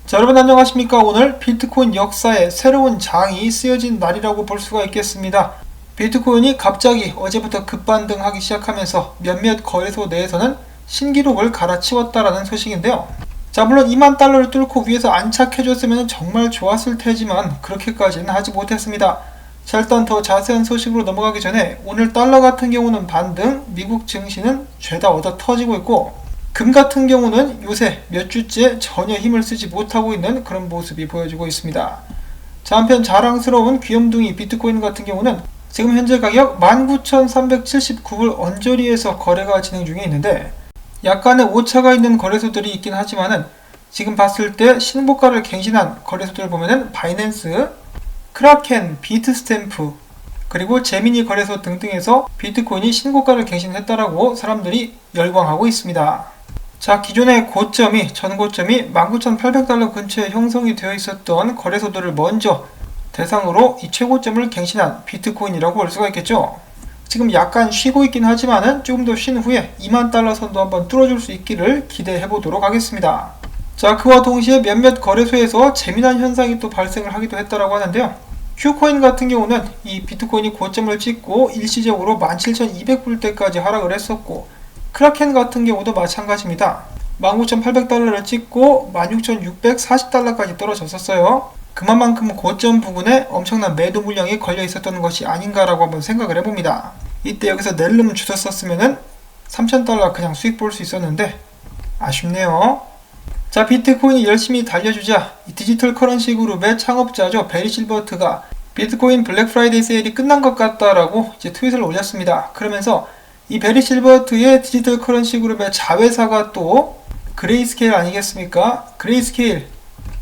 자, 여러분 안녕하십니까. 오늘 비트코인 역사에 새로운 장이 쓰여진 날이라고 볼 수가 있겠습니다. 비트코인이 갑자기 어제부터 급반등하기 시작하면서 몇몇 거래소 내에서는 신기록을 갈아치웠다라는 소식인데요. 자, 물론 2만 달러를 뚫고 위에서 안착해줬으면 정말 좋았을 테지만 그렇게까지는 하지 못했습니다. 자, 일단 더 자세한 소식으로 넘어가기 전에 오늘 달러 같은 경우는 반등, 미국 증시는 죄다 얻어 터지고 있고, 금 같은 경우는 요새 몇 주째 전혀 힘을 쓰지 못하고 있는 그런 모습이 보여지고 있습니다. 자, 한편 자랑스러운 귀염둥이 비트코인 같은 경우는 지금 현재 가격 19,379불 언저리에서 거래가 진행 중에 있는데, 약간의 오차가 있는 거래소들이 있긴 하지만은 지금 봤을 때 신고가를 갱신한 거래소들 보면은 바이낸스, 크라켄, 비트스탬프, 그리고 제미니 거래소 등등에서 비트코인이 신고가를 갱신했다라고 사람들이 열광하고 있습니다. 자, 기존의 고점이, 전고점이 19,800달러 근처에 형성이 되어 있었던 거래소들을 먼저 대상으로 이 최고점을 갱신한 비트코인이라고 볼 수가 있겠죠. 지금 약간 쉬고 있긴 하지만은 조금 더 쉰 후에 2만 달러 선도 한번 뚫어줄 수 있기를 기대해 보도록 하겠습니다. 자, 그와 동시에 몇몇 거래소에서 재미난 현상이 또 발생을 하기도 했다라고 하는데요. 큐코인 같은 경우는 이 비트코인이 고점을 찍고 일시적으로 17,200불대까지 하락을 했었고, 크라켄 같은 경우도 마찬가지입니다. 19,800달러를 찍고 16,640달러까지 떨어졌었어요. 그만큼 고점 부근에 엄청난 매도 물량이 걸려 있었던 것이 아닌가라고 한번 생각을 해봅니다. 이때 여기서 낼름 주셨었으면은 3,000달러 그냥 수익 볼 수 있었는데 아쉽네요. 자, 비트코인이 열심히 달려주자 이 디지털 커런시 그룹의 창업자죠, 베리 실버트가 비트코인 블랙 프라이데이 세일이 끝난 것 같다라고 이제 트윗을 올렸습니다. 그러면서 이 베리 실버트의 디지털 커런시 그룹의 자회사가 또 그레이스케일 아니겠습니까? 그레이스케일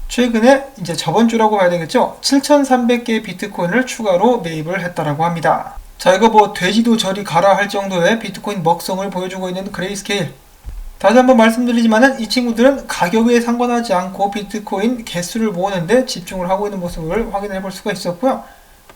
최근에 이제 저번 주라고 봐야 되겠죠? 7,300개의 비트코인을 추가로 매입을 했다라고 합니다. 자, 이거 뭐 돼지도 저리 가라 할 정도의 비트코인 먹성을 보여주고 있는 그레이스케일. 다시 한번 말씀드리지만은 이 친구들은 가격에 상관하지 않고 비트코인 개수를 모으는데 집중을 하고 있는 모습을 확인해 볼 수가 있었고요.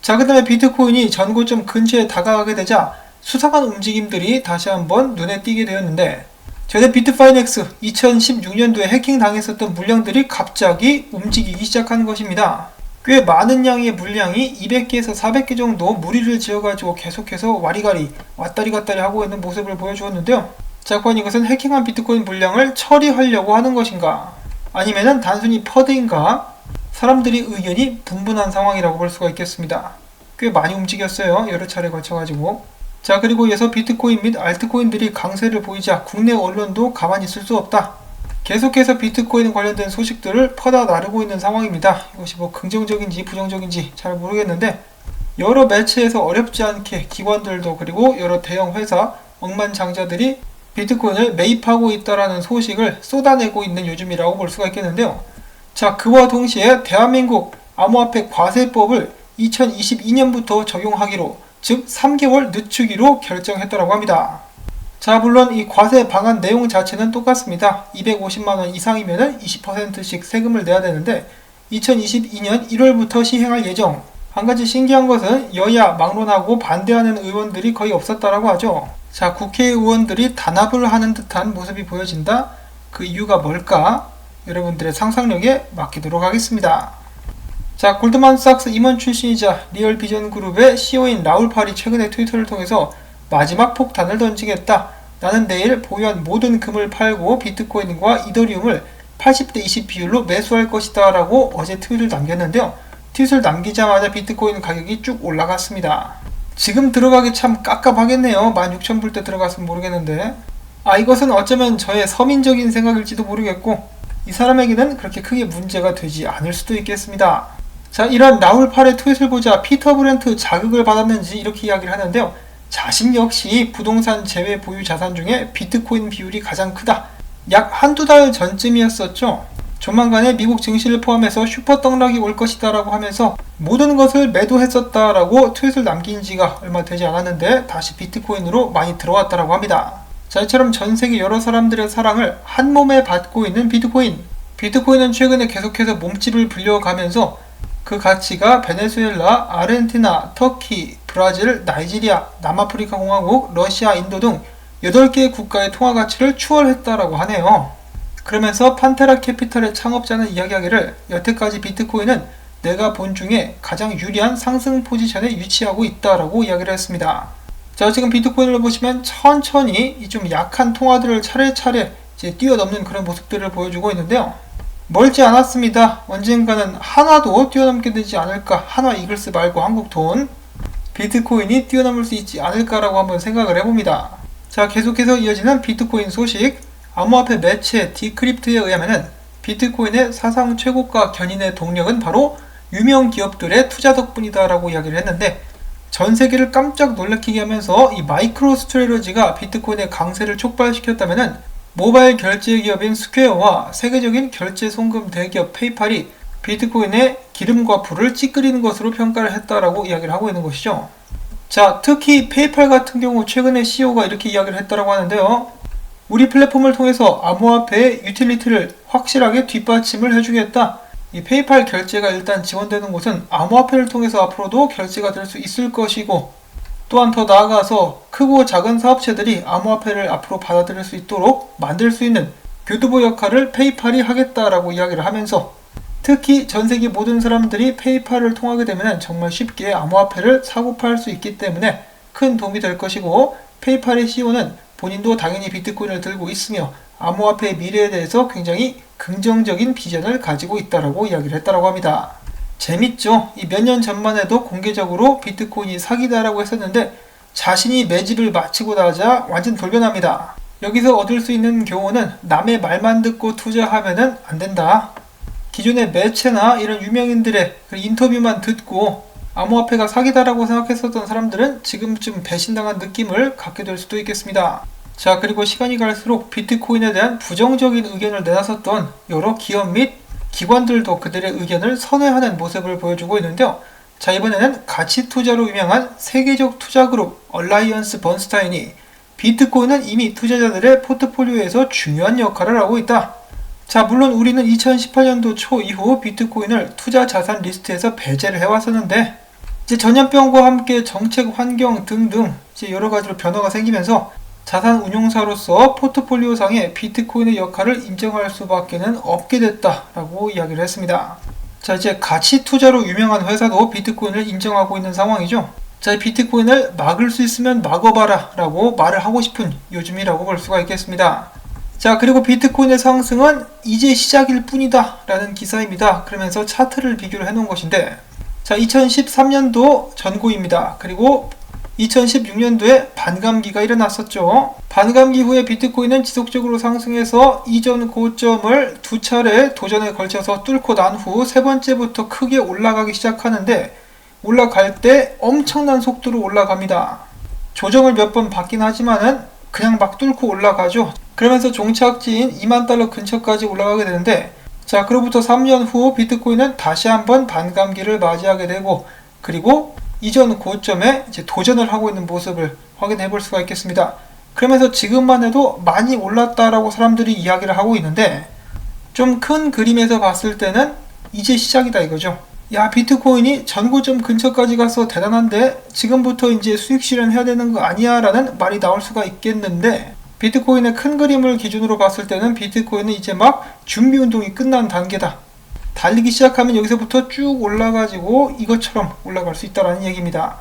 자, 그 다음에 비트코인이 전고점 근처에 다가가게 되자 수상한 움직임들이 다시 한번 눈에 띄게 되었는데, 최대 비트파이넥스 2016년도에 해킹 당했었던 물량들이 갑자기 움직이기 시작한 것입니다. 꽤 많은 양의 물량이 200개에서 400개 정도 무리를 지어가지고 계속해서 와리가리 왔다리 갔다리 하고 있는 모습을 보여주었는데요. 자, 과연 이것은 해킹한 비트코인 물량을 처리하려고 하는 것인가? 아니면은 단순히 퍼드인가? 사람들이 의견이 분분한 상황이라고 볼 수가 있겠습니다. 꽤 많이 움직였어요. 여러 차례 거쳐가지고. 자, 그리고 이어서 비트코인 및 알트코인들이 강세를 보이자 국내 언론도 가만히 있을 수 없다. 계속해서 비트코인 관련된 소식들을 퍼다 나르고 있는 상황입니다. 이것이 뭐 긍정적인지 부정적인지 잘 모르겠는데, 여러 매체에서 어렵지 않게 기관들도 그리고 여러 대형 회사, 억만장자들이 비트코인을 매입하고 있다라는 소식을 쏟아내고 있는 요즘이라고 볼 수가 있겠는데요. 자, 그와 동시에 대한민국 암호화폐 과세법을 2022년부터 적용하기로, 즉 3개월 늦추기로 결정했다고 합니다. 자, 물론 이 과세 방안 내용 자체는 똑같습니다. 250만원 이상이면 20%씩 세금을 내야 되는데 2022년 1월부터 시행할 예정. 한 가지 신기한 것은 여야 막론하고 반대하는 의원들이 거의 없었다라고 하죠. 자, 국회의원들이 단합을 하는 듯한 모습이 보여진다. 그 이유가 뭘까? 여러분들의 상상력에 맡기도록 하겠습니다. 자, 골드만삭스 임원 출신이자 리얼비전그룹의 CEO인 라울 팔이 최근에 트위터를 통해서 마지막 폭탄을 던지겠다. 나는 내일 보유한 모든 금을 팔고 비트코인과 이더리움을 80대 20 비율로 매수할 것이다 라고 어제 트윗을 남겼는데요. 트윗을 남기자마자 비트코인 가격이 쭉 올라갔습니다. 지금 들어가기 참 깝깝하겠네요. 16,000불대 들어갔으면 모르겠는데. 이것은 어쩌면 저의 서민적인 생각일지도 모르겠고, 이 사람에게는 그렇게 크게 문제가 되지 않을 수도 있겠습니다. 자, 이런 라울 팔의 트윗을 보자 피터 브렌트 자극을 받았는지 이렇게 이야기를 하는데요. 자신 역시 부동산 제외 보유 자산 중에 비트코인 비율이 가장 크다. 약 한두 달 전쯤이었었죠. 조만간에 미국 증시를 포함해서 슈퍼 떡락이 올 것이다 라고 하면서 모든 것을 매도했었다 라고 트윗을 남긴 지가 얼마 되지 않았는데 다시 비트코인으로 많이 들어왔다라고 합니다. 자, 이처럼 전세계 여러 사람들의 사랑을 한 몸에 받고 있는 비트코인. 비트코인은 최근에 계속해서 몸집을 불려가면서 그 가치가 베네수엘라, 아르헨티나, 터키, 브라질, 나이지리아, 남아프리카 공화국, 러시아, 인도 등 8개의 국가의 통화 가치를 추월했다라고 하네요. 그러면서 판테라 캐피탈의 창업자는 이야기하기를 여태까지 비트코인은 내가 본 중에 가장 유리한 상승 포지션에 위치하고 있다라고 이야기를 했습니다. 자, 지금 비트코인을 보시면 천천히 이 좀 약한 통화들을 차례차례 이제 뛰어넘는 그런 모습들을 보여주고 있는데요. 멀지 않았습니다. 언젠가는 하나도 뛰어넘게 되지 않을까, 하나 이글스 말고 한국 돈, 비트코인이 뛰어넘을 수 있지 않을까라고 한번 생각을 해봅니다. 자, 계속해서 이어지는 비트코인 소식. 암호화폐 매체 디크립트에 의하면은 비트코인의 사상 최고가 견인의 동력은 바로 유명 기업들의 투자 덕분이다 라고 이야기를 했는데, 전 세계를 깜짝 놀래키게 하면서 이 마이크로 스트레러지가 비트코인의 강세를 촉발시켰다면은 모바일 결제 기업인 스퀘어와 세계적인 결제 송금 대기업 페이팔이 비트코인의 기름과 불을 찌끄리는 것으로 평가를 했다라고 이야기를 하고 있는 것이죠. 자, 특히 페이팔 같은 경우 최근에 CEO가 이렇게 이야기를 했다라고 하는데요. 우리 플랫폼을 통해서 암호화폐의 유틸리티를 확실하게 뒷받침을 해주겠다. 이 페이팔 결제가 일단 지원되는 곳은 암호화폐를 통해서 앞으로도 결제가 될 수 있을 것이고, 또한 더 나아가서 크고 작은 사업체들이 암호화폐를 앞으로 받아들일 수 있도록 만들 수 있는 교두보 역할을 페이팔이 하겠다라고 이야기를 하면서, 특히 전세계 모든 사람들이 페이팔을 통하게 되면 정말 쉽게 암호화폐를 사고 팔 수 있기 때문에 큰 도움이 될 것이고, 페이팔의 CEO는 본인도 당연히 비트코인을 들고 있으며 암호화폐의 미래에 대해서 굉장히 긍정적인 비전을 가지고 있다라고 이야기를 했다라고 합니다. 재밌죠? 이 몇 년 전만 해도 공개적으로 비트코인이 사기다라고 했었는데 자신이 매집을 마치고 나자 완전 돌변합니다. 여기서 얻을 수 있는 교훈은 남의 말만 듣고 투자하면은 안 된다. 기존의 매체나 이런 유명인들의 인터뷰만 듣고 암호화폐가 사기다라고 생각했었던 사람들은 지금쯤 배신당한 느낌을 갖게 될 수도 있겠습니다. 자, 그리고 시간이 갈수록 비트코인에 대한 부정적인 의견을 내놨었던 여러 기업 및 기관들도 그들의 의견을 선회하는 모습을 보여주고 있는데요. 자, 이번에는 가치 투자로 유명한 세계적 투자그룹 얼라이언스 번스타인이 비트코인은 이미 투자자들의 포트폴리오에서 중요한 역할을 하고 있다. 자, 물론 우리는 2018년도 초 이후 비트코인을 투자 자산 리스트에서 배제를 해왔었는데, 이제 전염병과 함께 정책 환경 등등 이제 여러 가지로 변화가 생기면서 자산 운용사로서 포트폴리오상에 비트코인의 역할을 인정할 수밖에는 없게 됐다라고 이야기를 했습니다. 자, 이제 가치 투자로 유명한 회사도 비트코인을 인정하고 있는 상황이죠. 자, 비트코인을 막을 수 있으면 막아봐라 라고 말을 하고 싶은 요즘이라고 볼 수가 있겠습니다. 자, 그리고 비트코인의 상승은 이제 시작일 뿐이다 라는 기사입니다. 그러면서 차트를 비교를 해놓은 것인데, 자, 2013년도 전고입니다. 그리고 2016년도에 반감기가 일어났었죠. 반감기 후에 비트코인은 지속적으로 상승해서 이전 고점을 두 차례 도전에 걸쳐서 뚫고 난 후 세 번째부터 크게 올라가기 시작하는데, 올라갈 때 엄청난 속도로 올라갑니다. 조정을 몇 번 받긴 하지만은 그냥 막 뚫고 올라가죠. 그러면서 종착지인 2만 달러 근처까지 올라가게 되는데, 자, 그로부터 3년 후 비트코인은 다시 한번 반감기를 맞이하게 되고, 그리고 이전 고점에 이제 도전을 하고 있는 모습을 확인해 볼 수가 있겠습니다. 그러면서 지금만 해도 많이 올랐다라고 사람들이 이야기를 하고 있는데, 좀 큰 그림에서 봤을 때는 이제 시작이다 이거죠. 야, 비트코인이 전고점 근처까지 가서 대단한데 지금부터 이제 수익 실현해야 되는 거 아니야 라는 말이 나올 수가 있겠는데, 비트코인의 큰 그림을 기준으로 봤을 때는 비트코인은 이제 막 준비 운동이 끝난 단계다. 달리기 시작하면 여기서부터 쭉 올라가지고 이것처럼 올라갈 수 있다는 얘기입니다.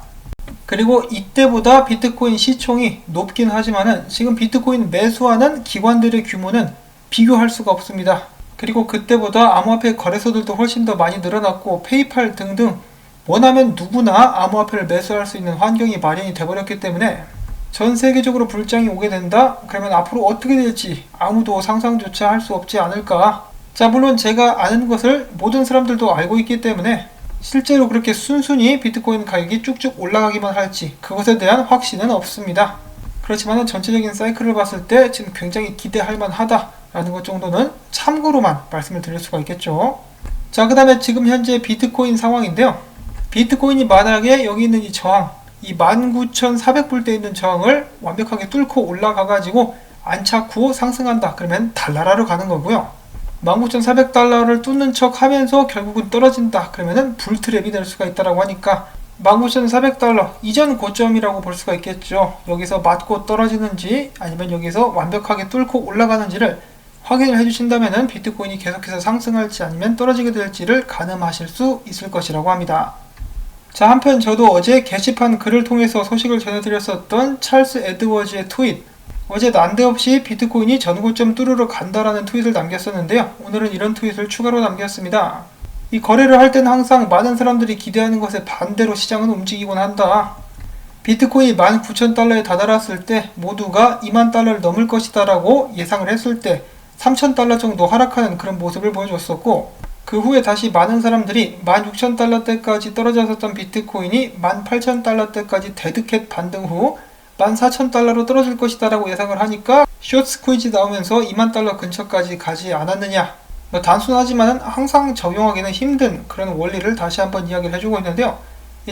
그리고 이때보다 비트코인 시총이 높긴 하지만은 지금 비트코인 매수하는 기관들의 규모는 비교할 수가 없습니다. 그리고 그때보다 암호화폐 거래소들도 훨씬 더 많이 늘어났고, 페이팔 등등 원하면 누구나 암호화폐를 매수할 수 있는 환경이 마련이 되어버렸기 때문에 전 세계적으로 불장이 오게 된다? 그러면 앞으로 어떻게 될지 아무도 상상조차 할 수 없지 않을까? 자, 물론 제가 아는 것을 모든 사람들도 알고 있기 때문에 실제로 그렇게 순순히 비트코인 가격이 쭉쭉 올라가기만 할지 그것에 대한 확신은 없습니다. 그렇지만 전체적인 사이클을 봤을 때 지금 굉장히 기대할 만하다라는 것 정도는 참고로만 말씀을 드릴 수가 있겠죠. 자, 그 다음에 지금 현재 비트코인 상황인데요. 비트코인이 만약에 여기 있는 이 저항, 이 19,400불대에 있는 저항을 완벽하게 뚫고 올라가가지고 안착 후 상승한다. 그러면 달나라로 가는 거고요. 19,400달러를 뚫는 척 하면서 결국은 떨어진다. 그러면은 불트랩이 될 수가 있다라고 하니까 19,400달러 이전 고점이라고 볼 수가 있겠죠. 여기서 맞고 떨어지는지 아니면 여기서 완벽하게 뚫고 올라가는지를 확인을 해주신다면 비트코인이 계속해서 상승할지 아니면 떨어지게 될지를 가늠하실 수 있을 것이라고 합니다. 자, 한편 저도 어제 게시판 글을 통해서 소식을 전해드렸었던 찰스 에드워즈의 트윗, 어제 난데없이 비트코인이 전고점 뚫으러 간다라는 트윗을 남겼었는데요. 오늘은 이런 트윗을 추가로 남겼습니다. 이 거래를 할 때는 항상 많은 사람들이 기대하는 것에 반대로 시장은 움직이곤 한다. 비트코인이 19,000달러에 다다랐을 때 모두가 20,000달러를 넘을 것이다 라고 예상을 했을 때 3,000달러 정도 하락하는 그런 모습을 보여줬었고, 그 후에 다시 많은 사람들이 16,000달러대까지 떨어졌었던 비트코인이 18,000달러대까지 데드캣 반등 후 14,000달러로 떨어질 것이다 라고 예상을 하니까 숏 스퀴즈 나오면서 20,000달러 근처까지 가지 않았느냐. 단순하지만 항상 적용하기는 힘든 그런 원리를 다시 한번 이야기를 해주고 있는데요.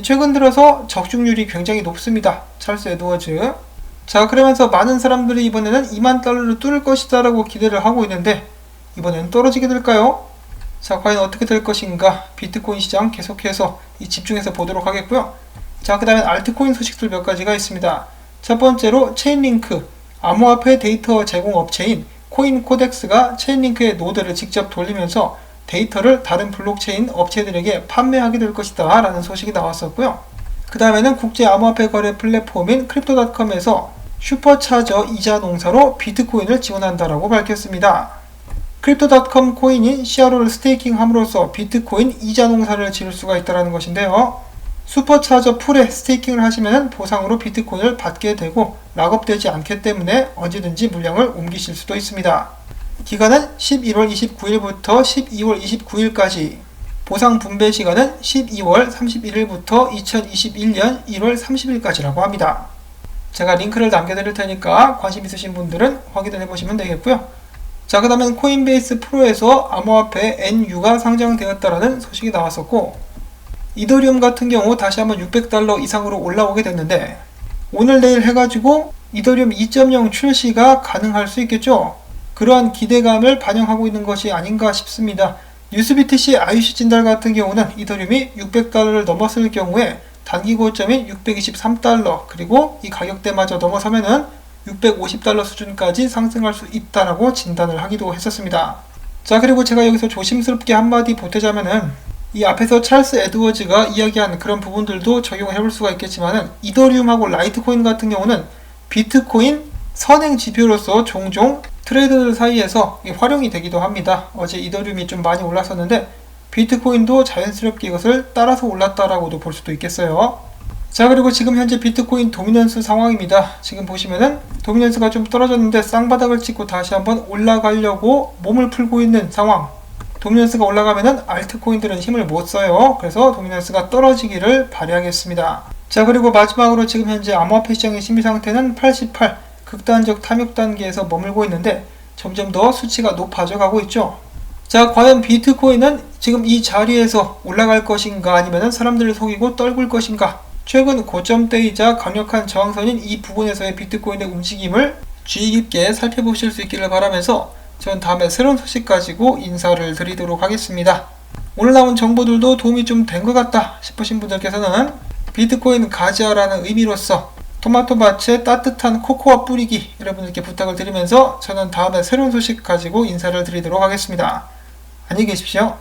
최근 들어서 적중률이 굉장히 높습니다. 찰스 에드워즈. 자, 그러면서 많은 사람들이 이번에는 20,000달러를 뚫을 것이다 라고 기대를 하고 있는데, 이번에는 떨어지게 될까요? 자, 과연 어떻게 될 것인가? 비트코인 시장 계속해서 집중해서 보도록 하겠고요. 자, 그 다음에 알트코인 소식들 몇 가지가 있습니다. 첫 번째로 체인링크, 암호화폐 데이터 제공 업체인 코인코덱스가 체인링크의 노드를 직접 돌리면서 데이터를 다른 블록체인 업체들에게 판매하게 될 것이다 라는 소식이 나왔었고요. 그 다음에는 국제 암호화폐 거래 플랫폼인 크립토닷컴에서 슈퍼차저 이자 농사로 비트코인을 지원한다라고 밝혔습니다. 크립토닷컴 코인인 시아로를 스테이킹함으로써 비트코인 이자 농사를 지을 수가 있다는 것인데요. 슈퍼차저 풀에 스테이킹을 하시면 보상으로 비트코인을 받게 되고 락업되지 않기 때문에 언제든지 물량을 옮기실 수도 있습니다. 기간은 11월 29일부터 12월 29일까지, 보상 분배 시간은 12월 31일부터 2021년 1월 30일까지라고 합니다. 제가 링크를 남겨드릴 테니까 관심 있으신 분들은 확인을 해보시면 되겠고요. 자, 그 다음엔 코인베이스 프로에서 암호화폐 NU가 상장되었다라는 소식이 나왔었고, 이더리움 같은 경우 다시 한번 600달러 이상으로 올라오게 됐는데, 오늘 내일 해가지고 이더리움 2.0 출시가 가능할 수 있겠죠. 그러한 기대감을 반영하고 있는 것이 아닌가 싶습니다. 뉴스BTC IUC 진단 같은 경우는 이더리움이 600달러를 넘었을 경우에 단기 고점인 623달러, 그리고 이 가격대마저 넘어서면은 650달러 수준까지 상승할 수 있다라고 진단을 하기도 했었습니다. 자, 그리고 제가 여기서 조심스럽게 한마디 보태자면은, 이 앞에서 찰스 에드워즈가 이야기한 그런 부분들도 적용해 볼 수가 있겠지만은, 이더리움하고 라이트코인 같은 경우는 비트코인 선행 지표로서 종종 트레이더들 사이에서 활용이 되기도 합니다. 어제 이더리움이 좀 많이 올랐었는데 비트코인도 자연스럽게 이것을 따라서 올랐다라고도 볼 수도 있겠어요. 자, 그리고 지금 현재 비트코인 도미넌스 상황입니다. 지금 보시면은 도미넌스가 좀 떨어졌는데 쌍바닥을 찍고 다시 한번 올라가려고 몸을 풀고 있는 상황. 도미넌스가 올라가면은 알트코인들은 힘을 못 써요. 그래서 도미넌스가 떨어지기를 바라겠습니다. 자, 그리고 마지막으로 지금 현재 암호화폐 시장의 심리 상태는 88, 극단적 탐욕 단계에서 머물고 있는데 점점 더 수치가 높아져 가고 있죠. 자, 과연 비트코인은 지금 이 자리에서 올라갈 것인가 아니면 사람들을 속이고 떨굴 것인가? 최근 고점대이자 강력한 저항선인 이 부분에서의 비트코인의 움직임을 주의 깊게 살펴보실 수 있기를 바라면서 전 다음에 새로운 소식 가지고 인사를 드리도록 하겠습니다. 오늘 나온 정보들도 도움이 좀 된 것 같다 싶으신 분들께서는 비트코인 가지아라는 의미로서 토마토밭에 따뜻한 코코아 뿌리기 여러분들께 부탁을 드리면서 저는 다음에 새로운 소식 가지고 인사를 드리도록 하겠습니다. 안녕히 계십시오.